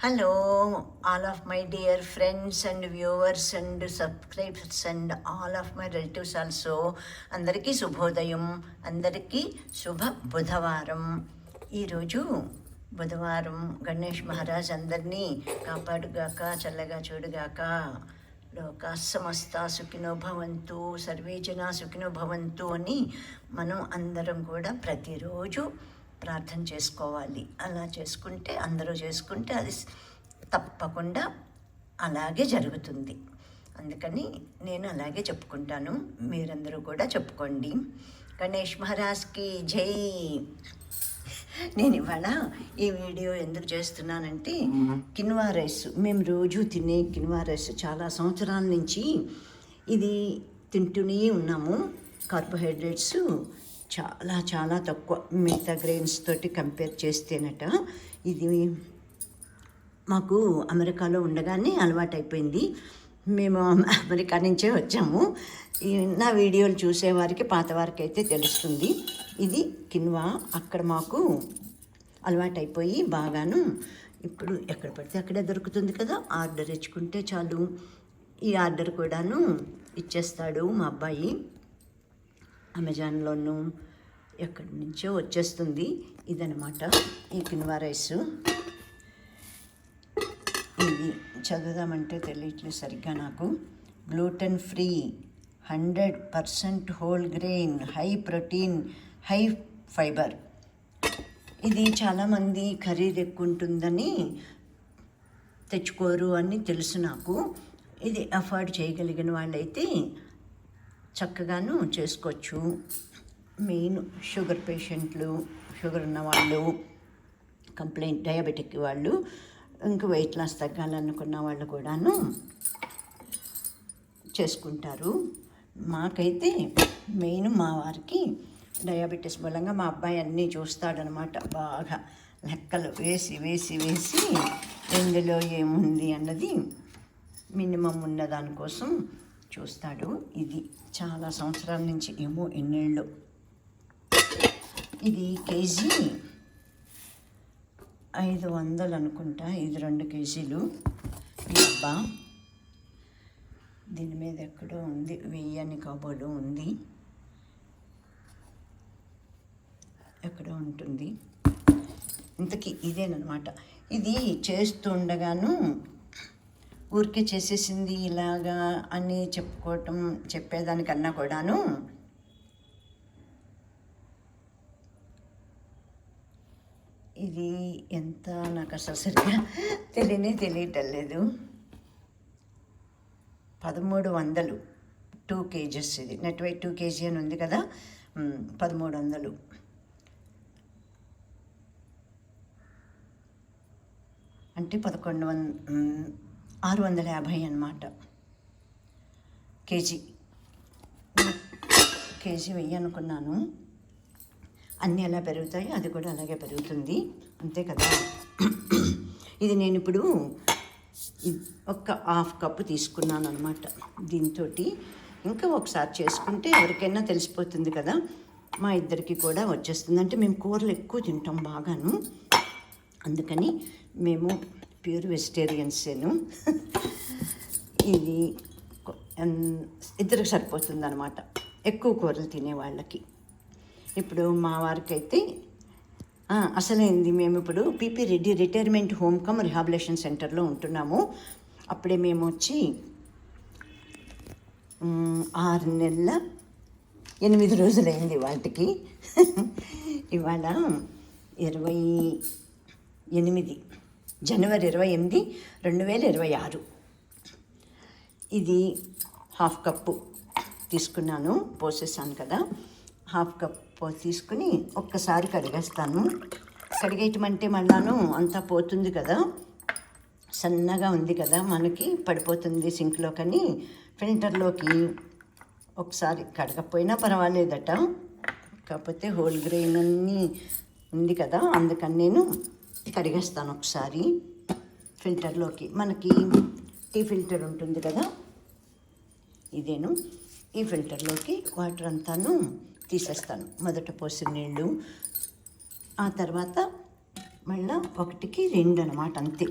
Hello, all of my dear friends and viewers and subscribers and all of my relatives also. అందరికీ శుభోదయం, అందరికీ శుభ బుధవారం. ఈరోజు బుధవారం. గణేష్ మహారాజ్ అందరినీ కాపాడుగాక, చల్లగా చూడుగాక. లోకా సమస్త సుఖినో భవంతు, సర్వే జనా సుఖినో భవంతు అని మనం అందరం కూడా ప్రతిరోజు ప్రార్థన చేసుకోవాలి. అలా చేసుకుంటే, అందరూ చేసుకుంటే అది తప్పకుండా అలాగే జరుగుతుంది. అందుకని నేను అలాగే చెప్పుకుంటాను, మీరందరూ కూడా చెప్పుకోండి. గణేష్ మహారాజ్కి జై. నేను ఇవాళ ఈ వీడియో ఎందుకు చేస్తున్నానంటే, కిన్వా రైస్, మేము రోజు తినే కిన్వా రైస్ చాలా సంవత్సరాల నుంచి ఇది తింటూనే ఉన్నాము. కార్బోహైడ్రేట్స్ చాలా చాలా తక్కువ మిగతా గ్రెయిన్స్ తోటి కంపేర్ చేస్తేనట. ఇది మాకు అమెరికాలో ఉండగానే అలవాటైపోయింది. మేము అమెరికా నుంచే వచ్చాము. నా వీడియోలు చూసేవారికి, పాతవారికి అయితే తెలుస్తుంది. ఇది కిన్వా అక్కడ మాకు అలవాటైపోయి బాగాను ఇప్పుడు ఎక్కడ పడితే అక్కడే దొరుకుతుంది కదా, ఆర్డర్ ఇచ్చుకుంటే చాలు. ఈ ఆర్డర్ కూడాను ఇచ్చేస్తాడు మా అబ్బాయి. అమెజాన్లోనూ ఎక్కడి నుంచో వచ్చేస్తుంది. ఇదనమాట ఈ కిన్వా రైస్. ఇది చదువుదామంటే తెలియట్లేదు సరిగ్గా నాకు. Gluten free, 100% whole grain, high protein, high fibre. ఇది చాలామంది ఖరీదు ఎక్కువ ఉంటుందని తెచ్చుకోరు అని తెలుసు నాకు. ఇది అఫోర్డ్ చేయగలిగిన వాళ్ళైతే చక్కగాను చేసుకోవచ్చు. మెయిన్ షుగర్ పేషెంట్లు, షుగర్ ఉన్న వాళ్ళు, కంప్లైంట్ డయాబెటిక్ వాళ్ళు, ఇంకా వెయిట్ లాస్ తగ్గాలనుకున్న వాళ్ళు కూడాను చేసుకుంటారు. మాకైతే మెయిన్ మా వారికి డయాబెటీస్ మూలంగా మా అబ్బాయి అన్నీ చూస్తాడనమాట. బాగా లెక్కలు వేసి వేసి వేసి ఎందులో ఏముంది అన్నది మినిమం ఉన్న దానికోసం చూస్తాడు. ఇది చాలా సంవత్సరాల నుంచి, ఏమో ఎన్నేళ్ళు. ఇది కేజీ 500 అనుకుంటా. ఇది 2 కేజీలు. డబ్బా దీని మీద ఎక్కడో ఉంది, 1000 అని కాబోలు ఉంది, ఎక్కడో ఉంటుంది. ఇంతకీ ఇదేనమాట. ఇది చేస్తుండగాను ఊరికే చేసేసింది ఇలాగా అని చెప్పేదానికన్నా కూడాను ఇది ఎంత నాకు అసలు సరిగ్గా తెలియటం లేదు. 1300 2 కేజెస్. ఇది నెట్ వెయిట్ 2 కేజీ అని ఉంది కదా, 1300. అంటే 650 అన్నమాట కేజీ. కేజీ 1000 అనుకున్నాను. అన్నీ ఎలా పెరుగుతాయి, అది కూడా అలాగే పెరుగుతుంది, అంతే కదా. ఇది నేను ఇప్పుడు ఒక 1/2 కప్పు తీసుకున్నాను అనమాట. దీంతో ఇంకా ఒకసారి చేసుకుంటే ఎవరికైనా తెలిసిపోతుంది కదా, మా ఇద్దరికి కూడా వచ్చేస్తుంది. అంటే మేము కూరలు ఎక్కువ తింటాం బాగాను, అందుకని మేము ప్యూర్ వెజిటేరియన్సేను. ఇది ఇద్దరికి సరిపోతుంది అనమాట, ఎక్కువ కూరలు తినే వాళ్ళకి. ఇప్పుడు మా వారికి అయితే అసలైంది, మేము ఇప్పుడు PP Reddy retirement home come rehabilitation సెంటర్లో ఉంటున్నాము. అప్పుడే మేము వచ్చి 6 నెలల 8 రోజులైంది వాటికి. ఇవాళ 28 జనవరి 28, 2026. ఇది 1/2 కప్పు తీసుకున్నాను, పోసేసాను కదా. 1/2 కప్పు తీసుకుని ఒక్కసారి కడిగేస్తాను. కడిగేయటం అంటే మళ్ళాను అంతా పోతుంది కదా, సన్నగా ఉంది కదా, మనకి పడిపోతుంది సింక్లో. కానీ ఫిల్టర్లోకి ఒకసారి కడగకపోయినా పర్వాలేదట, కాకపోతే హోల్ గ్రెయిన్ అన్నీ ఉంది కదా, అందుకని నేను కడిగేస్తాను ఒకసారి ఫిల్టర్లోకి. మనకి టీ ఫిల్టర్ ఉంటుంది కదా, ఇదేను. ఈ ఫిల్టర్లోకి వాటర్ అంతాను తీసేస్తాను. మొదట పోసిన నీళ్ళు, ఆ తర్వాత మళ్ళీ 1కి 2 అన్నమాట, అంతే.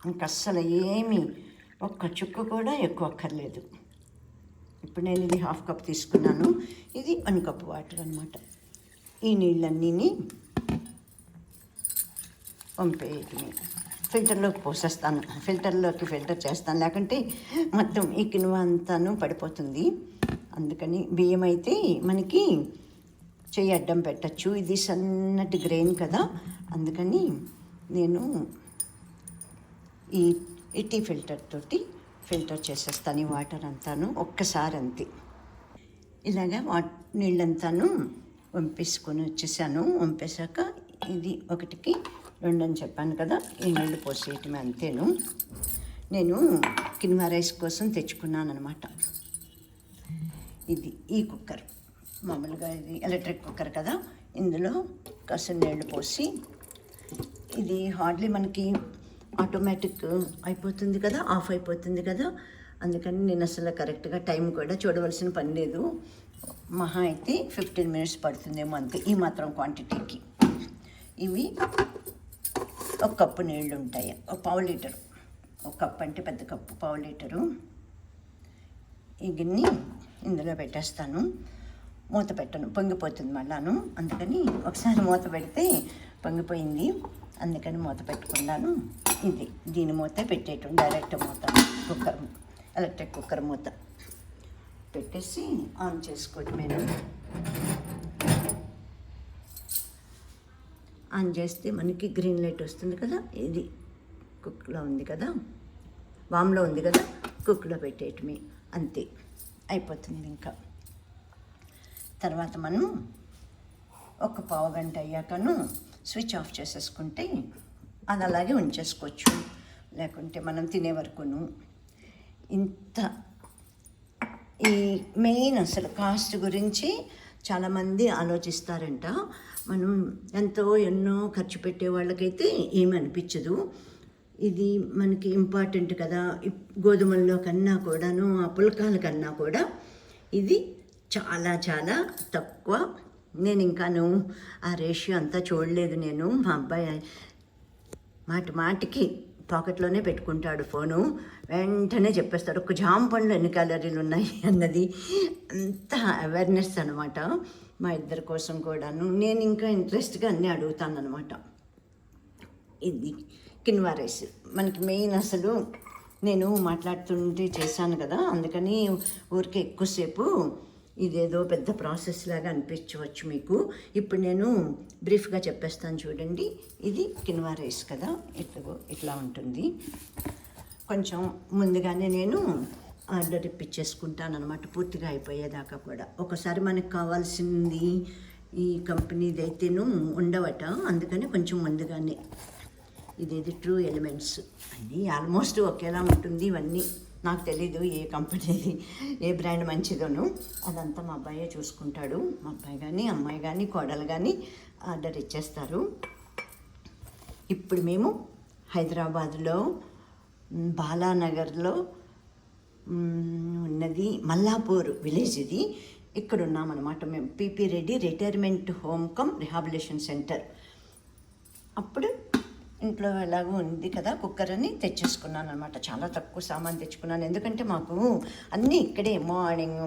ఇంక అస్సలు ఏమీ ఒక్క చుక్క కూడా ఎక్కువ అక్కర్లేదు. ఇప్పుడు నేను ఇది 1/2 కప్ తీసుకున్నాను, ఇది 1 కప్ వాటర్ అనమాట. ఈ నీళ్ళన్నీ పంపేయటమే, ఫిల్టర్లోకి పోసేస్తాను, ఫిల్టర్ చేస్తాను, లేకుంటే మొత్తం ఈ కినువ అంతాను పడిపోతుంది. అందుకని బియ్యం అయితే మనకి చెయ్యి అడ్డం పెట్టచ్చు, ఇది సన్నటి గ్రెయిన్ కదా, అందుకని నేను ఈ టీ ఫిల్టర్ తోటి ఫిల్టర్ చేసేస్తాను ఈ వాటర్ అంతాను ఒక్కసారి అంతే. ఇలాగా నీళ్ళంతాను వంపేసుకొని వచ్చేసాను. వంపేశాక ఇది 1కి 2 అని చెప్పాను కదా, ఈ నీళ్ళు పోసేయటమే అంతేను. నేను కిన్వా రైస్ కోసం తెచ్చుకున్నాను అనమాట. ఇది ఈ కుక్కర్, మామూలుగా ఇది ఎలక్ట్రిక్ కుక్కర్ కదా, ఇందులో కాసిన నీళ్ళు పోసి, ఇది హార్డ్లీ మనకి ఆటోమేటిక్ అయిపోతుంది కదా, ఆఫ్ అయిపోతుంది కదా, అందుకని నేను అసలు కరెక్ట్గా టైం కూడా చూడవలసిన పని లేదు. మహా అయితే 15 మినిట్స్ పడుతుందేమో అంతే, ఈ మాత్రం క్వాంటిటీకి. ఇవి 1 కప్పు నీళ్ళు ఉంటాయి, 1/2 లీటరు, 1 కప్పు అంటే పెద్ద కప్పు, 1/2 లీటరు. ఈ గిన్నె ఇందులో పెట్టేస్తాను, మూత పెట్టను, పొంగిపోతుంది మళ్ళాను. అందుకని ఒకసారి మూత పెడితే పొంగిపోయింది, అందుకని మూత పెట్టుకున్నాను. దీని మూత పెట్టేయటం, డైరెక్ట్ మూత, కుక్కర్, ఎలక్ట్రిక్ కుక్కర్ మూత పెట్టేసి ఆన్ చేసుకోవటమే. ఆన్ చేస్తే మనకి గ్రీన్ లైట్ వస్తుంది కదా, ఇది కుక్లో ఉంది కదా, వామ్లో ఉంది కదా, కుక్లో పెట్టేయటమే అంతే, అయిపోతుంది. ఇంకా తర్వాత మనం ఒక 1/2 గంట అయ్యాకను స్విచ్ ఆఫ్ చేసేసుకుంటే అది అలాగే ఉంచేసుకోవచ్చు, లేకుంటే మనం తినే వరకును. ఇంత ఈ మెయిన్ అసలు కాస్ట్ గురించి చాలామంది ఆలోచిస్తారంట. మనం ఎన్నో ఖర్చు పెట్టే వాళ్ళకైతే ఏమి అనిపించదు, ఇది మనకి ఇంపార్టెంట్ కదా. గోధుమల్లో కన్నా కూడాను, ఆ పుల్కాల కన్నా కూడా ఇది చాలా చాలా తక్కువ. నేను ఇంకాను ఆ రేషియో అంతా చూడలేదు. నేను మా అబ్బాయి మాటికి పాకెట్లోనే పెట్టుకుంటాడు ఫోను, వెంటనే చెప్పేస్తాడు ఒక జామ పండ్లు ఎన్ని క్యాలరీలు ఉన్నాయి అన్నది. అంత అవేర్నెస్ అనమాట మా ఇద్దరి కోసం కూడాను. నేను ఇంకా ఇంట్రెస్ట్గా అన్నీ అడుగుతాను అనమాట. ఇది కిన్వా రైస్ మనకి మెయిన్. అసలు నేను మాట్లాడుతుంటే చేశాను కదా, అందుకని ఊరికే ఎక్కువసేపు ఇదేదో పెద్ద ప్రాసెస్ లాగా అనిపించవచ్చు మీకు. ఇప్పుడు నేను బ్రీఫ్గా చెప్పేస్తాను చూడండి. ఇది కిన్వా రైస్ కదా, ఇట్లా ఉంటుంది. కొంచెం ముందుగానే నేను ఆర్డర్ ఇప్పించేసుకుంటాను అనమాట, పూర్తిగా అయిపోయేదాకా కూడా. ఒకసారి మనకు కావాల్సింది ఈ కంపెనీది అయితేను ఉండవట, అందుకని కొంచెం ముందుగానే. ఇది ట్రూ ఎలిమెంట్స్, అది ఆల్మోస్ట్ ఒకేలా ఉంటుంది. ఇవన్నీ నాకు తెలీదు ఏ కంపెనీది, ఏ బ్రాండ్ మంచిదోను, అదంతా మా అబ్బాయే చూసుకుంటాడు. మా అబ్బాయి కానీ, అమ్మాయి కానీ, కోడలు కానీ ఆర్డర్ ఇచ్చేస్తారు. ఇప్పుడు మేము హైదరాబాద్లో బాలానగర్లో ఉన్నది మల్లాపూర్ విలేజ్, ఇది. ఇక్కడ ఉన్నామన్నమాట మేము. PP Reddy retirement home cum rehabilitation centre. అప్పుడు ఇంట్లో ఎలాగో ఉంది కదా కుక్కర్ అని తెచ్చేసుకున్నాను అనమాట. చాలా తక్కువ సామాన్ తెచ్చుకున్నాను, ఎందుకంటే మాకు అన్నీ ఇక్కడే. మార్నింగ్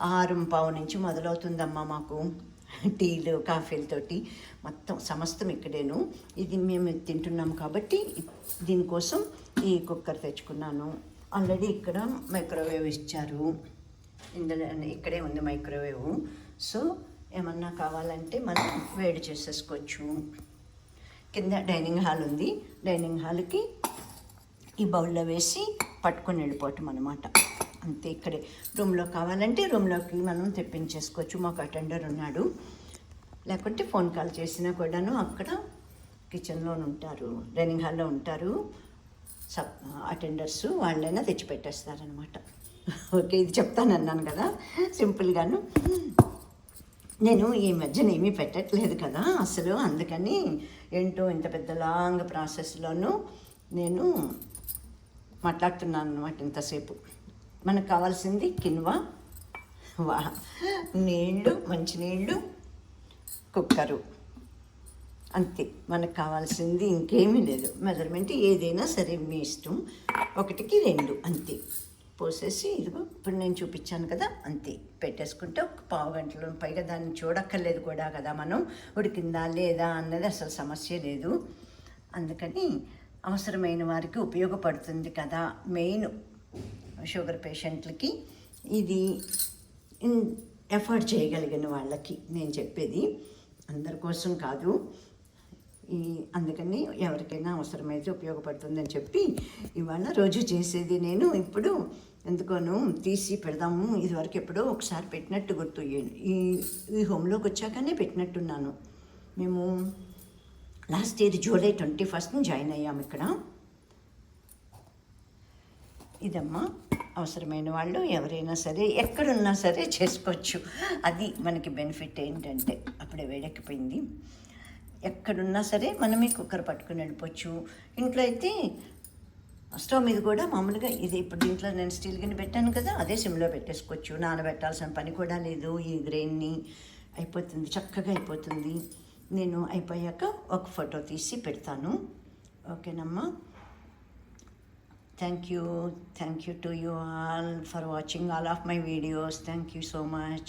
6:15 నుంచి మొదలవుతుందమ్మా మాకు టీలు కాఫీలతోటి, మొత్తం సమస్తం ఇక్కడేను. ఇది మేము తింటున్నాం కాబట్టి దీనికోసం ఈ కుక్కర్ తెచ్చుకున్నాను. ఆల్రెడీ ఇక్కడ మైక్రోవేవ్ ఇచ్చారు, ఇందులో ఇక్కడే ఉంది మైక్రోవేవ్. సో ఏమన్నా కావాలంటే మనం వేడి చేసేసుకోవచ్చు. కింద డైనింగ్ హాల్ ఉంది, డైనింగ్ హాల్కి ఈ బౌల్లో వేసి పట్టుకొని వెళ్ళిపోవటం అనమాట, అంతే. ఇక్కడే రూమ్లో కావాలంటే రూమ్లోకి మనం తెప్పించేసుకోవచ్చు. మాకు అటెండర్ ఉన్నాడు, లేకుంటే ఫోన్ కాల్ చేసినా కూడాను అక్కడ కిచెన్లో ఉంటారు, డైనింగ్ హాల్లో ఉంటారు అటెండర్స్, వాళ్ళైనా తెచ్చిపెట్టేస్తారనమాట. ఓకే, ఇది చెప్తానన్నాను కదా సింపుల్గాను. నేను ఈ మధ్యన ఏమీ పెట్టట్లేదు కదా అసలు, అందుకని ఏంటో ఇంత పెద్ద లాంగ్ ప్రాసెస్లోనూ నేను మాట్లాడుతున్నాను అనమాట ఇంతసేపు. మనకు కావాల్సింది కిన్వా, నీళ్ళు, మంచినీళ్ళు, కుక్కరు, అంతే, మనకు కావాల్సింది ఇంకేమీ లేదు. మెజర్మెంట్ ఏదైనా సరే మీ ఇష్టం, 1కి 2 అంతే పోసేసి, ఇదిగో ఇప్పుడు నేను చూపించాను కదా, అంతే పెట్టేసుకుంటే ఒక పావు గంటలో, పైగా దాన్ని చూడక్కర్లేదు కూడా కదా మనం, ఉడికిందా లేదా అన్నది అసలు సమస్య లేదు. అందుకని అవసరమైన వారికి ఉపయోగపడుతుంది కదా, మెయిన్ షుగర్ పేషెంట్లకి ఇది ఎఫర్ట్ చేయగలిగిన వాళ్ళకి నేను చెప్పేది, అందరి కోసం కాదు. అందుకని ఎవరికైనా అవసరమైతే ఉపయోగపడుతుందని చెప్పి ఇవాళ రోజు చేసేది నేను ఇప్పుడు ఎందుకోను తీసి పెడదాము. ఇదివరకు ఎప్పుడో ఒకసారి పెట్టినట్టు గుర్తు, ఈ హోమ్లోకి వచ్చాకనే పెట్టినట్టున్నాను. మేము లాస్ట్ ఇయర్ జూలై 21 జాయిన్ అయ్యాము ఇక్కడ. ఇదమ్మా, అవసరమైన వాళ్ళు ఎవరైనా సరే ఎక్కడున్నా సరే చేసుకోవచ్చు. అది మనకి బెనిఫిట్ ఏంటంటే, అప్పుడే వేడెక్కిపోయింది, ఎక్కడున్నా సరే మనమే కుక్కర్ పట్టుకుని వెళ్ళిపోవచ్చు. ఇంట్లో అయితే స్టవ్ మీద కూడా మామూలుగా ఇది ఇప్పుడు దీంట్లో నేను స్టీల్ గిన్నె పెట్టాను కదా, అదే సిమ్లో పెట్టేసుకోవచ్చు. నానబెట్టాల్సిన పని కూడా లేదు. ఈ గ్రెయిన్ని అయిపోతుంది, చక్కగా అయిపోతుంది. నేను అయిపోయాక ఒక ఫోటో తీసి పెడతాను. ఓకేనమ్మా. Thank you to you all for watching all of my videos. Thank you so much.